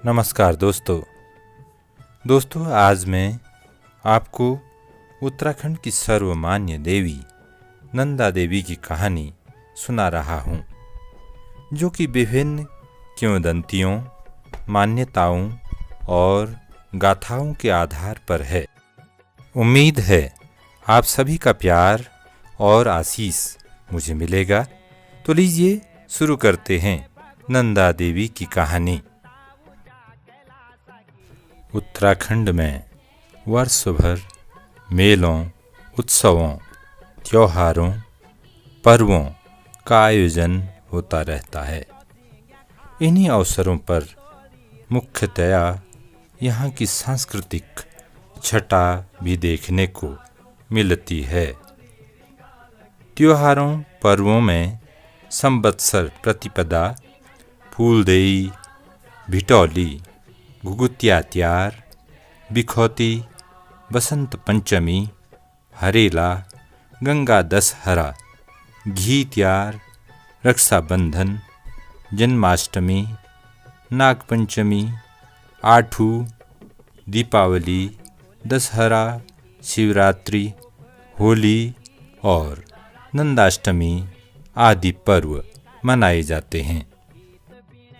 नमस्कार दोस्तों आज मैं आपको उत्तराखंड की सर्वमान्य देवी नंदा देवी की कहानी सुना रहा हूँ, जो कि विभिन्न किंवदंतियों, मान्यताओं और गाथाओं के आधार पर है। उम्मीद है आप सभी का प्यार और आशीष मुझे मिलेगा। तो लीजिए शुरू करते हैं नंदा देवी की कहानी। उत्तराखंड में वर्ष भर मेलों, उत्सवों, त्योहारों, पर्वों का आयोजन होता रहता है। इन्हीं अवसरों पर मुख्यतया यहाँ की सांस्कृतिक छटा भी देखने को मिलती है। त्योहारों, पर्वों में संवत्सर प्रतिपदा, फूलदेई, भिटौली, घुघुतिया त्यार, बिखौती, बसंत पंचमी, हरेला, गंगा दशहरा, घी त्यार, रक्षाबंधन, जन्माष्टमी, नागपंचमी, आठू, दीपावली, दशहरा, शिवरात्रि, होली और नंदाष्टमी आदि पर्व मनाए जाते हैं।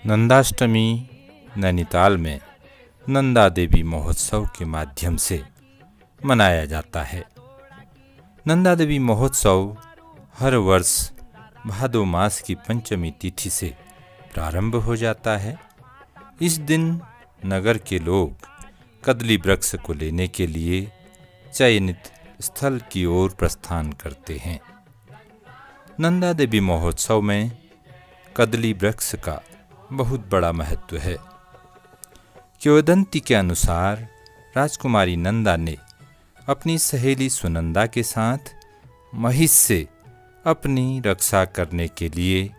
नंदाष्टमी नैनीताल में नंदा देवी महोत्सव के माध्यम से मनाया जाता है। नंदा देवी महोत्सव हर वर्ष भादो मास की पंचमी तिथि से प्रारंभ हो जाता है। इस दिन नगर के लोग कदली वृक्ष को लेने के लिए चयनित स्थल की ओर प्रस्थान करते हैं। नंदा देवी महोत्सव में कदली वृक्ष का बहुत बड़ा महत्व है। किंवदंती के अनुसार राजकुमारी नंदा ने अपनी सहेली सुनंदा के साथ महिष से अपनी रक्षा करने के लिए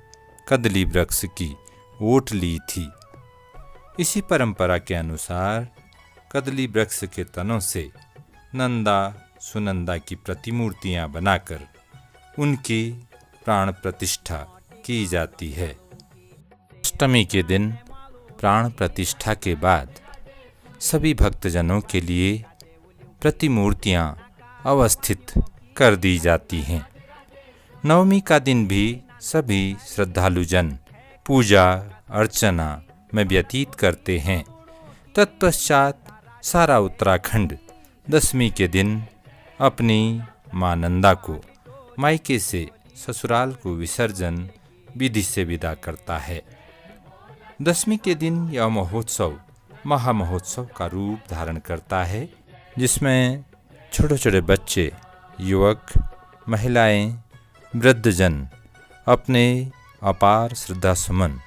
कदली वृक्ष की ओट ली थी। इसी परंपरा के अनुसार कदली वृक्ष के तनों से नंदा सुनंदा की प्रतिमूर्तियां बनाकर उनकी प्राण प्रतिष्ठा की जाती है। अष्टमी के दिन प्राण प्रतिष्ठा के बाद सभी भक्तजनों के लिए प्रतिमूर्तियां अवस्थित कर दी जाती हैं। नवमी का दिन भी सभी श्रद्धालुजन पूजा अर्चना में व्यतीत करते हैं। तत्पश्चात सारा उत्तराखंड दशमी के दिन अपनी मां नंदा को मायके से ससुराल को विसर्जन विधि से विदा करता है। दशमी के दिन यह महोत्सव महामहोत्सव का रूप धारण करता है, जिसमें छोटे छोटे बच्चे, युवक, महिलाएं, वृद्धजन अपने अपार श्रद्धा सुमन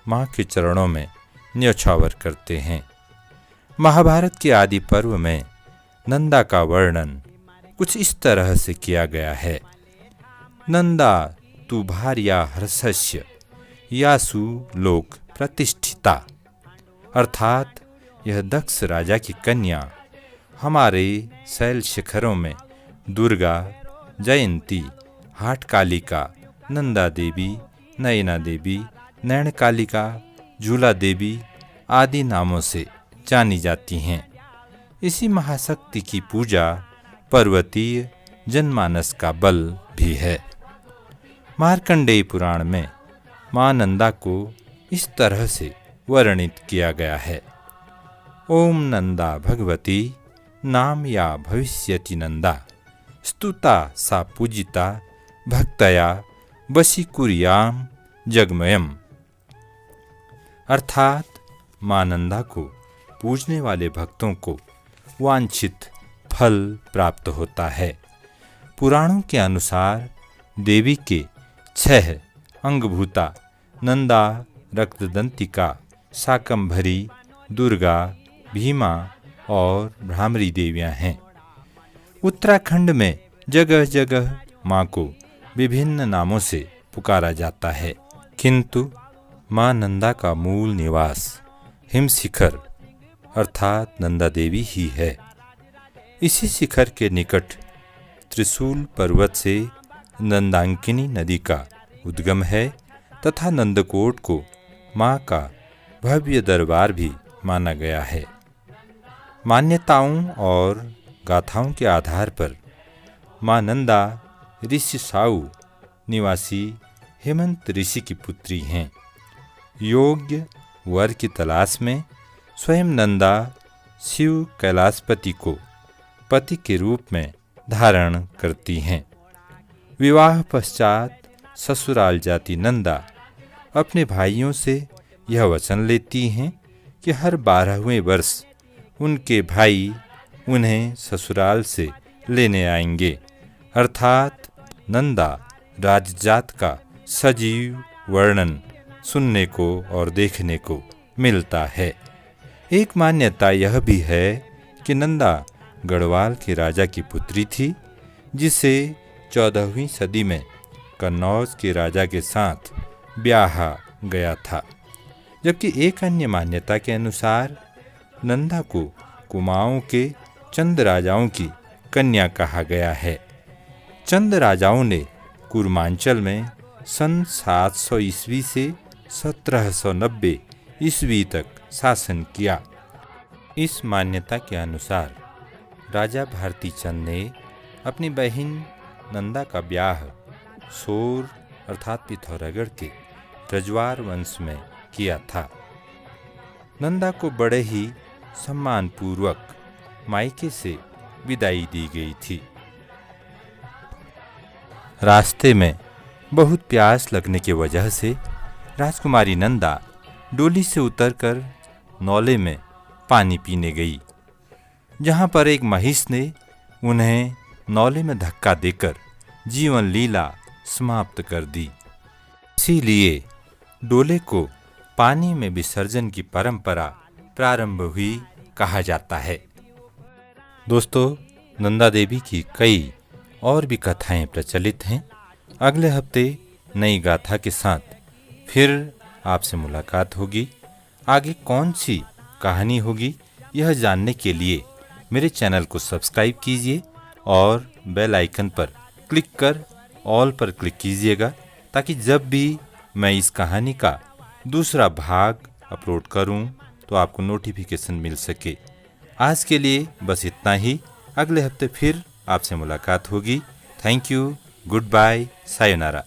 माँ के चरणों में न्योछावर करते हैं। महाभारत के आदि पर्व में नंदा का वर्णन कुछ इस तरह से किया गया है। नंदा तु भार्या हर्षस्य यासु लोक प्रतिष्ठिता, अर्थात यह दक्ष राजा की कन्या हमारे शैल शिखरों में दुर्गा, जयंती, हाटकालिका, नंदा देवी, नयना देवी, नैनकालिका, झूला देवी आदि नामों से जानी जाती हैं। इसी महाशक्ति की पूजा पर्वतीय जनमानस का बल भी है। मार्कंडेय पुराण में मां नंदा को इस तरह से वर्णित किया गया है। ओम नंदा भगवती नाम या भविष्यति नंदा, स्तुता सा पूजिता भक्तया वशीकुर्याम जगमयम, अर्थात मां नंदा को पूजने वाले भक्तों को वांछित फल प्राप्त होता है। पुराणों के अनुसार देवी के 6 अंगभूता नंदा, रक्तदंतिका, शाकंभरी, दुर्गा, भीमा और भ्रामरी देवियां हैं। उत्तराखंड में जगह जगह मां को विभिन्न नामों से पुकारा जाता है, किंतु मां नंदा का मूल निवास हिमशिखर अर्थात नंदा देवी ही है। इसी शिखर के निकट त्रिशूल पर्वत से नंदांकिनी नदी का उद्गम है तथा नंदकोट को माँ का भव्य दरबार भी माना गया है। मान्यताओं और गाथाओं के आधार पर माँ नंदा ऋषि साऊ निवासी हेमंत ऋषि की पुत्री हैं। योग्य वर की तलाश में स्वयं नंदा शिव कैलाशपति को पति के रूप में धारण करती हैं। विवाह पश्चात ससुराल जाती नंदा अपने भाइयों से यह वचन लेती हैं कि हर 12वें वर्ष उनके भाई उन्हें ससुराल से लेने आएंगे। अर्थात नंदा राजजात का सजीव वर्णन सुनने को और देखने को मिलता है। एक मान्यता यह भी है कि नंदा गढ़वाल के राजा की पुत्री थी, जिसे 14वीं सदी में कन्नौज के राजा के साथ ब्याहा गया था। जबकि एक अन्य मान्यता के अनुसार नंदा को कुमाऊं के चंद राजाओं की कन्या कहा गया है। चंद राजाओं ने कुर्मांचल में सन 700 ईस्वी से 1790 ईस्वी तक शासन किया। इस मान्यता के अनुसार राजा भारती चंद ने अपनी बहन नंदा का ब्याह सोर अर्थात पिथौरागढ़ के रजवार वंश में किया था। नंदा को बड़े ही सम्मानपूर्वक मायके से विदाई दी गई थी। रास्ते में बहुत प्यास लगने की वजह से राजकुमारी नंदा डोली से उतरकर नौले में पानी पीने गई, जहाँ पर एक महिष ने उन्हें नौले में धक्का देकर जीवन लीला समाप्त कर दी। इसीलिए डोले को पानी में विसर्जन की परंपरा प्रारंभ हुई कहा जाता है। दोस्तों, नंदा देवी की कई और भी कथाएं प्रचलित हैं। अगले हफ्ते नई गाथा के साथ फिर आपसे मुलाकात होगी। आगे कौन सी कहानी होगी यह जानने के लिए मेरे चैनल को सब्सक्राइब कीजिए और बेल आइकन पर क्लिक कर ऑल पर क्लिक कीजिएगा, ताकि जब भी मैं इस कहानी का दूसरा भाग अपलोड करूं तो आपको नोटिफिकेशन मिल सके। आज के लिए बस इतना ही। अगले हफ्ते फिर आपसे मुलाकात होगी। Thank you, goodbye, sayonara.